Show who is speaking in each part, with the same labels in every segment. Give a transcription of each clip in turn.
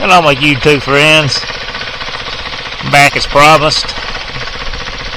Speaker 1: Hello my YouTube friends, back as promised.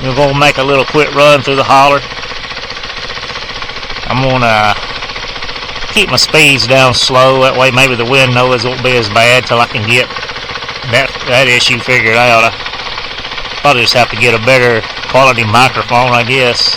Speaker 1: We're going to make a little quick run through the holler. I'm going to keep my speeds down slow, that way maybe the wind noise won't be as bad till I can get that issue figured out. I probably just have to get a better quality microphone, I guess.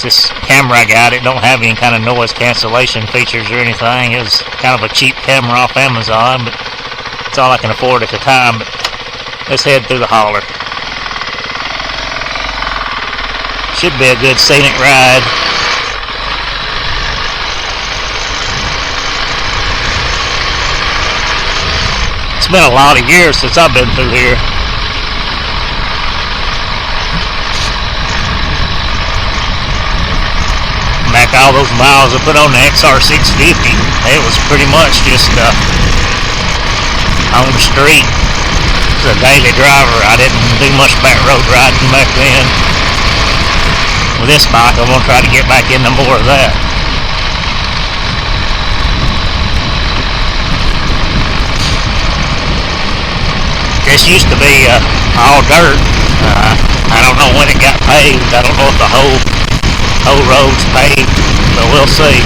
Speaker 1: This camera I got, it don't have any kind of noise cancellation features or anything. It was kind of a cheap camera off Amazon, but it's all I can afford at the time. But let's head through the holler. Should be a good scenic ride. It's been a lot of years since I've been through here. Back all those miles I put on the CRF450, it was pretty much just on the street. As a daily driver, I didn't do much back road riding back then. With this bike, I'm going to try to get back into more of that. This used to be all dirt. I don't know when it got paved. I don't know if the whole road's paved, but we'll see.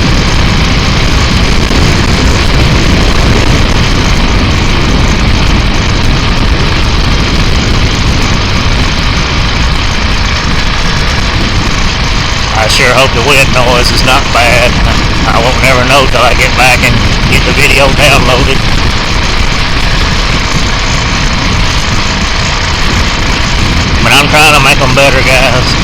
Speaker 1: I sure hope the wind noise is not bad. I won't never know till I get back and get the video downloaded. But I'm trying to make them better, guys.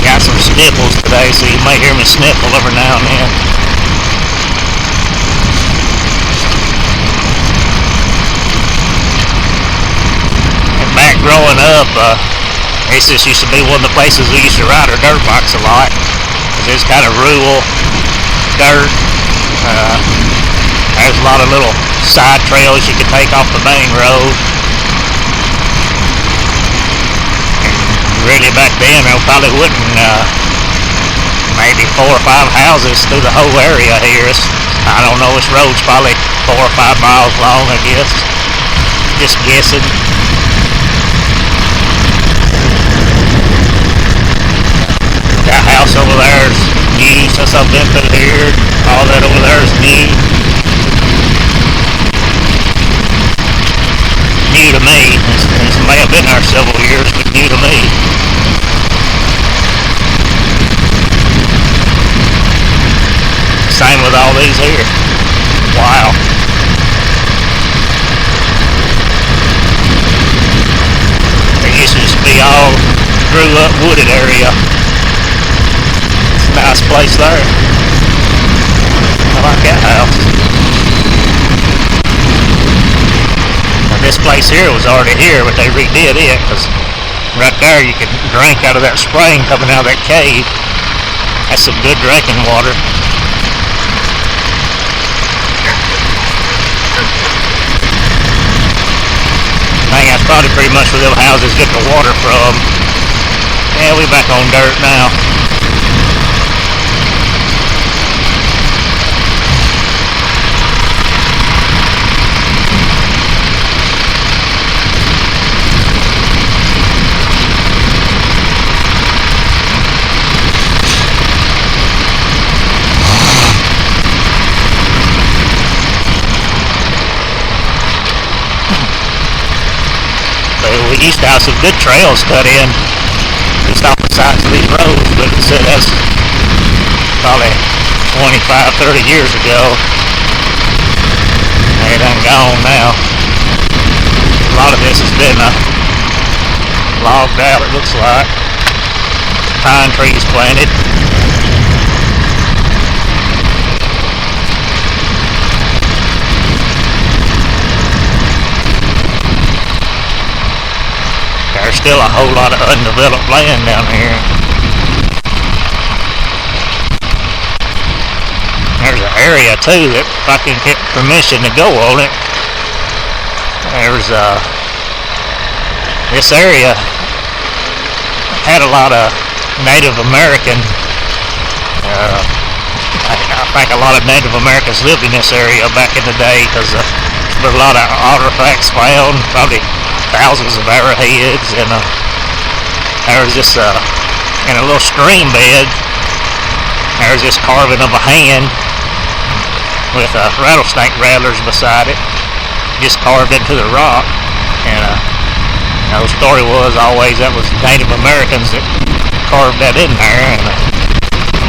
Speaker 1: Got some sniffles today, so you might hear me sniffle every now and then. And back growing up, this just used to be one of the places we used to ride our dirt bikes a lot. It was kind of rural, dirt. There's a lot of little side trails you could take off the main road. Really back then there probably wouldn't maybe 4 or 5 houses through the whole area here. I don't know, this road's probably 4 or 5 miles long, I guess. Just guessing. That house over there is new since I've been through here. All that over there is new. New to me. It may have been there several years, but new to me. Same with all these here. Wow. There used to just be all grew up wooded area. It's a nice place there. I like that house. Now this place here was already here, but they redid it because right there you could drink out of that spring coming out of that cave. That's some good drinking water. I think that's probably pretty much where them houses get the water from. Yeah, we back on dirt now. We used to have some good trails cut in just off the sides of these roads, but that's probably 25, 30 years ago. They done gone now. A lot of this has been logged out, it looks like. Pine trees planted. There's still a whole lot of undeveloped land down here. There's an area too that if I can get permission to go on it, there's this area had a lot of Native American I think a lot of Native Americans lived in this area back in the day because there were a lot of artifacts found, probably thousands of arrowheads, and there was this, in a little stream bed, there was this carving of a hand with rattlesnake rattlers beside it, just carved into the rock. And the story was always that was Native Americans that carved that in there, and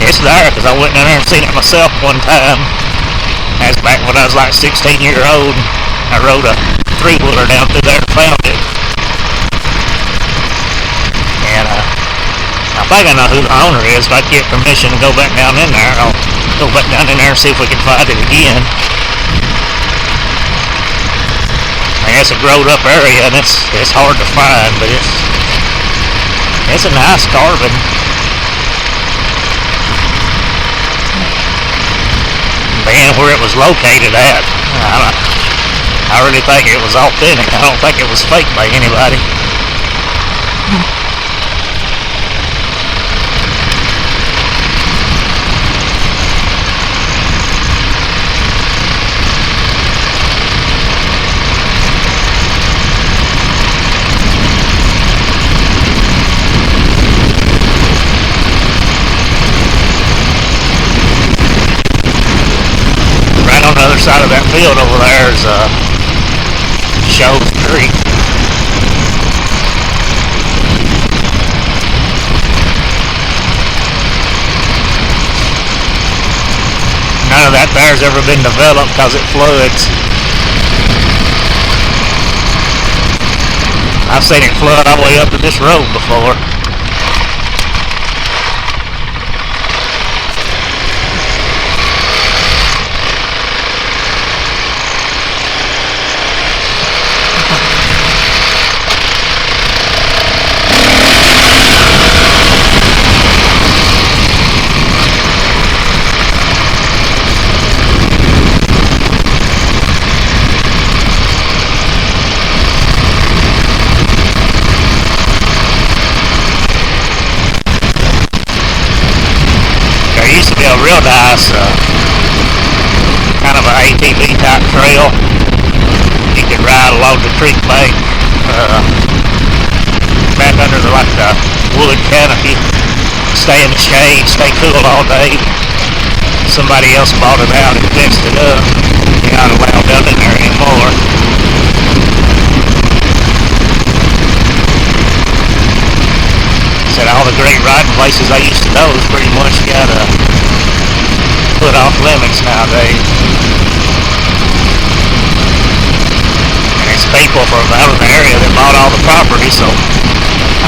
Speaker 1: it's there because I went down there and seen it myself one time. That's back when I was like 16 years old. I rode a 3-wheeler down through there and found it. And I think I know who the owner is. If I get permission to go back down in there, I'll go back down in there and see if we can find it again. I mean, it's a growed up area and it's hard to find, but it's a nice carving. Being where it was located at, I really think it was authentic. I don't think it was faked by anybody. Side of that field over there is Shoals Creek. None of that there's ever been developed because it floods. I've seen it flood all the way up to this road before. A real nice kind of an ATV type trail. You could ride along the creek bank, back under the wood canopy, stay in the shade, stay cool all day. Somebody else bought it out and fixed it up. You're not allowed up in there anymore. Said all the great riding places I used to know is pretty much got put off limits nowadays. And it's people from out of the area that bought all the property, so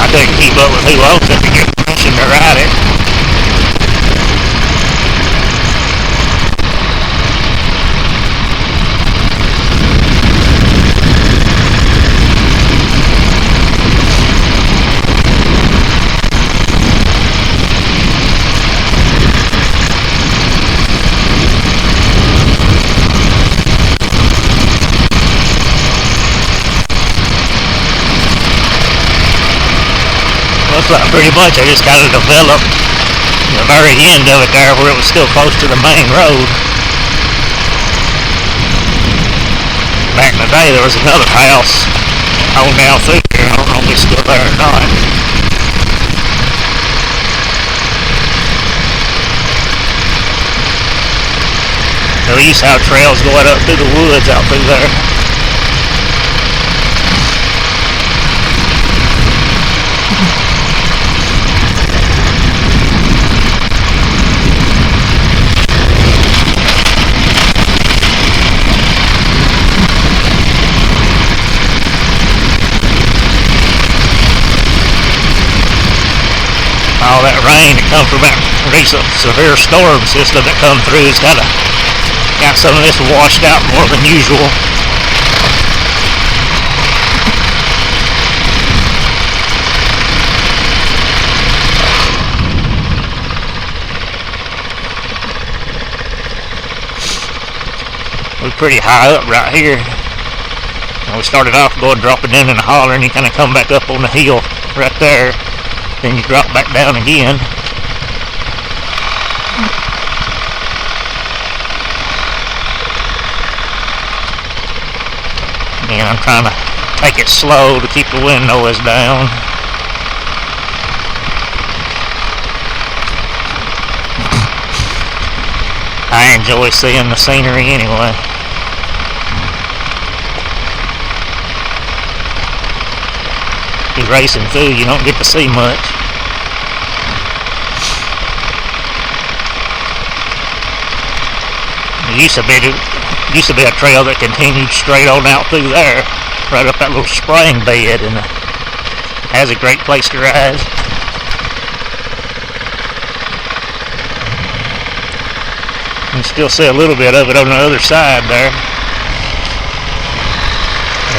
Speaker 1: I couldn't keep up with who owns it to get permission to ride it. Pretty much I just kind of developed the very end of it there where it was still close to the main road. Back in the day there was another house on down through here. I don't know if it's still there or not. We used to have trails going up through the woods out through there. All that rain that comes from that recent severe storm system that come through has kind of got some of this washed out more than usual. We're pretty high up right here. And we started off dropping down in the holler, and you kind of come back up on the hill right there. Then you drop back down again. And I'm trying to take it slow to keep the wind noise down. I enjoy seeing the scenery anyway. You're racing through, you don't get to see much. It used to be a trail that continued straight on out through there, right up that little spring bed, and has a great place to ride. You can still see a little bit of it on the other side there.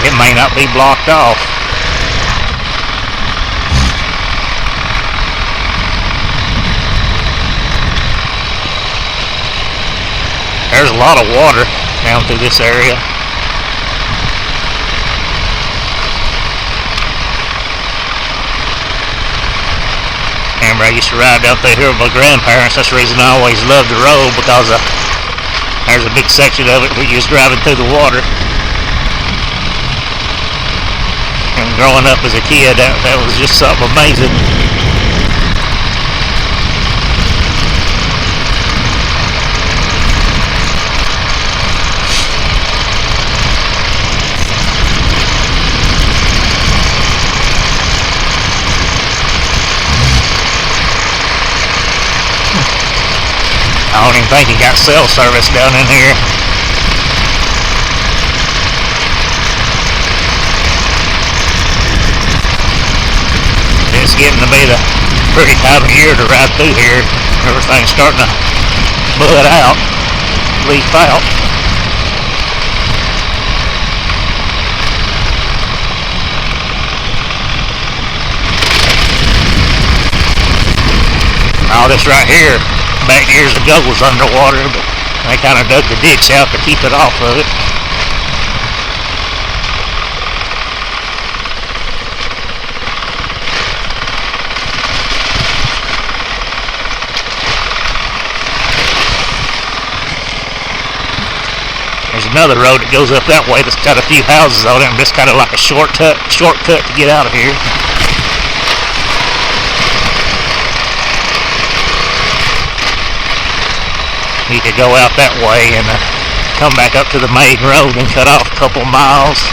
Speaker 1: It may not be blocked off. There's a lot of water down through this area. Remember, I used to ride down through here with my grandparents. That's the reason I always loved the road, because there's a big section of it where you was driving through the water. And growing up as a kid, that was just something amazing. I don't even think he got cell service down in here. It's getting to be the pretty time of year to ride through here. Everything's starting to bud out, leaf out. All this right here, back years ago, was underwater, but they kind of dug the ditch out to keep it off of it. There's another road that goes up that way that's got a few houses on it, and it's kind of like a shortcut to get out of here. You could go out that way and come back up to the main road and cut off a couple miles.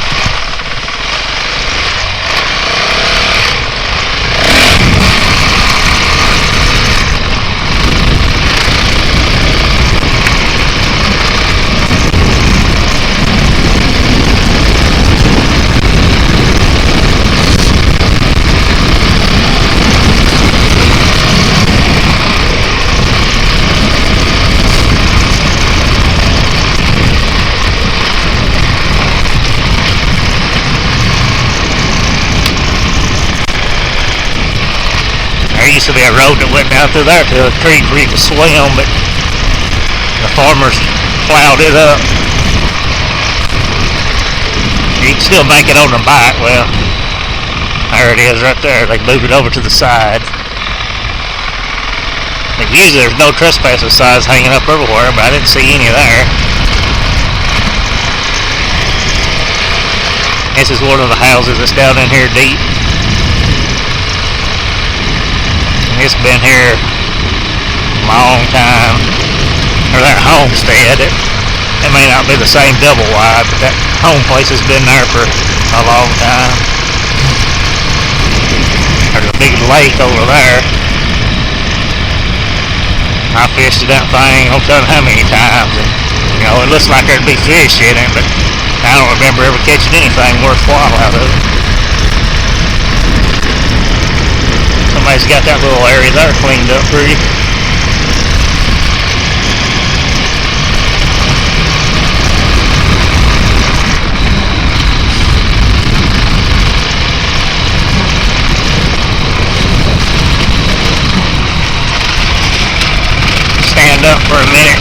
Speaker 1: There used to be a road that went down through there to a creek where you could swim, but the farmers plowed it up. You can still make it on the bike. Well, there it is right there. They moved it over to the side. But usually there's no trespassing signs hanging up everywhere, but I didn't see any there. This is one of the houses that's down in here deep. It's been here a long time. Or that homestead. It may not be the same double wide, but that home place has been there for a long time. There's a big lake over there. I fished in that thing, I don't know how many times. And, you know, it looks like there'd be fish in it, but I don't remember ever catching anything worthwhile out of it. Somebody's got that little area there cleaned up pretty. Stand up for a minute,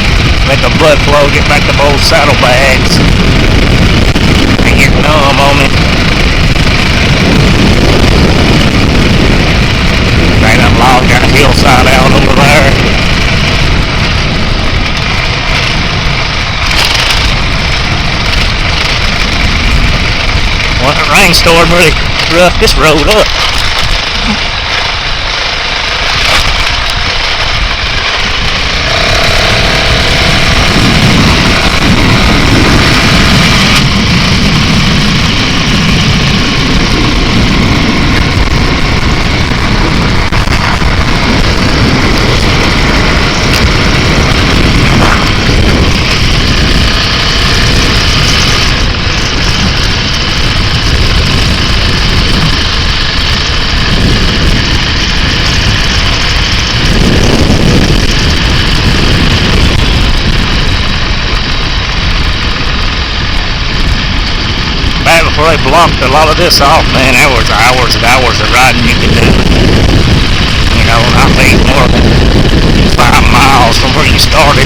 Speaker 1: let the blood flow, get back to both saddlebags. They get numb on me. They done logged that hillside out over there. rainstorm really roughed this road up. Before they blocked a lot of this off, man, there was hours and hours of riding you could do. You know, not be more than 5 miles from where you started.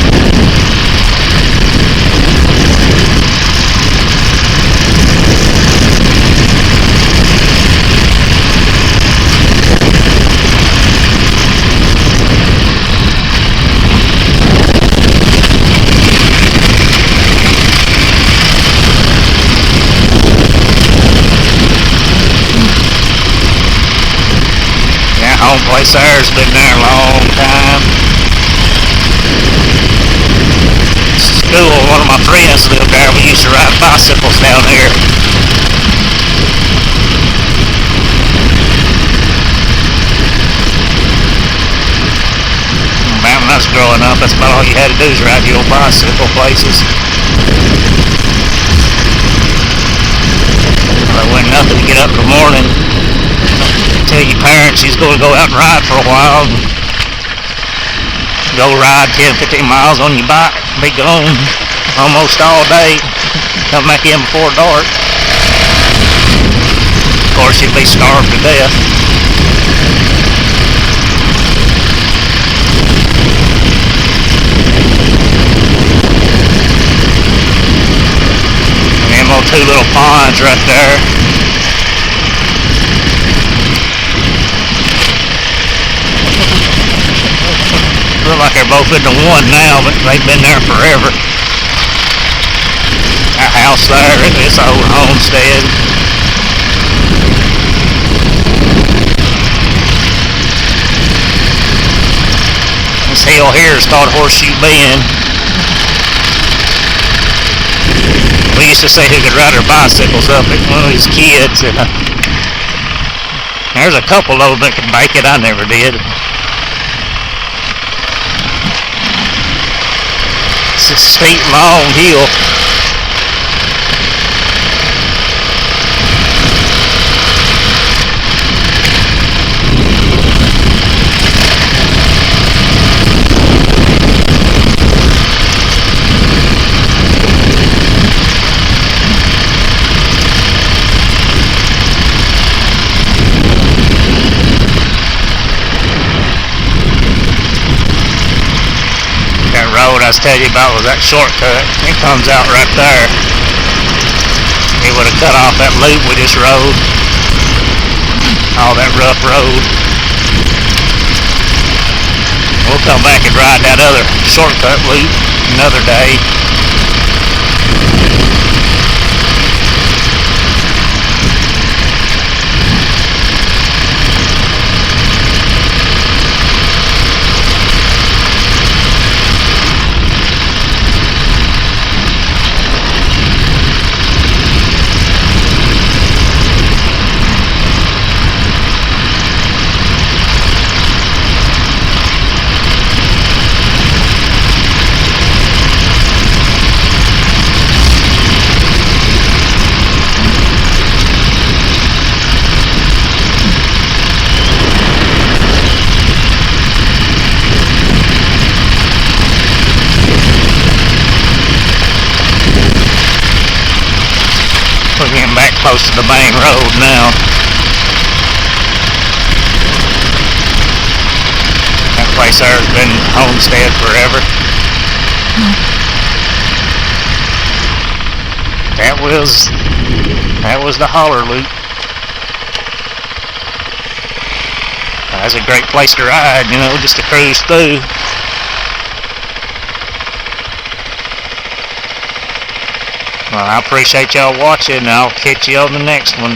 Speaker 1: Home place there's been there a long time. School, one of my friends lived there. We used to ride bicycles down here. Man, when I was growing up, that's about all you had to do is ride your old bicycle places. There wasn't nothing to get up in the morning. Tell your parents he's going to go out and ride for a while. And go ride 10-15 miles on your bike. Be gone almost all day. Come back in before dark. Of course, you'd be starved to death. And them little 2 little ponds right there. Look like they're both into one now, but they've been there forever. Our house there, this old homestead. This hill here is called Horseshoe Bend. We used to say who could ride our bicycles up it when we was kids, and there's a couple of them that could make it. I never did. It's a steep, long hill. Road I was telling you about was that shortcut. It comes out right there. It would have cut off that loop we just rode. All that rough road. We'll come back and ride that other shortcut loop another day. We're getting back close to the main road now. That place there has been homestead forever. That was the Holler loop. That's a great place to ride, you know, just to cruise through. Well, I appreciate y'all watching, and I'll catch you on the next one.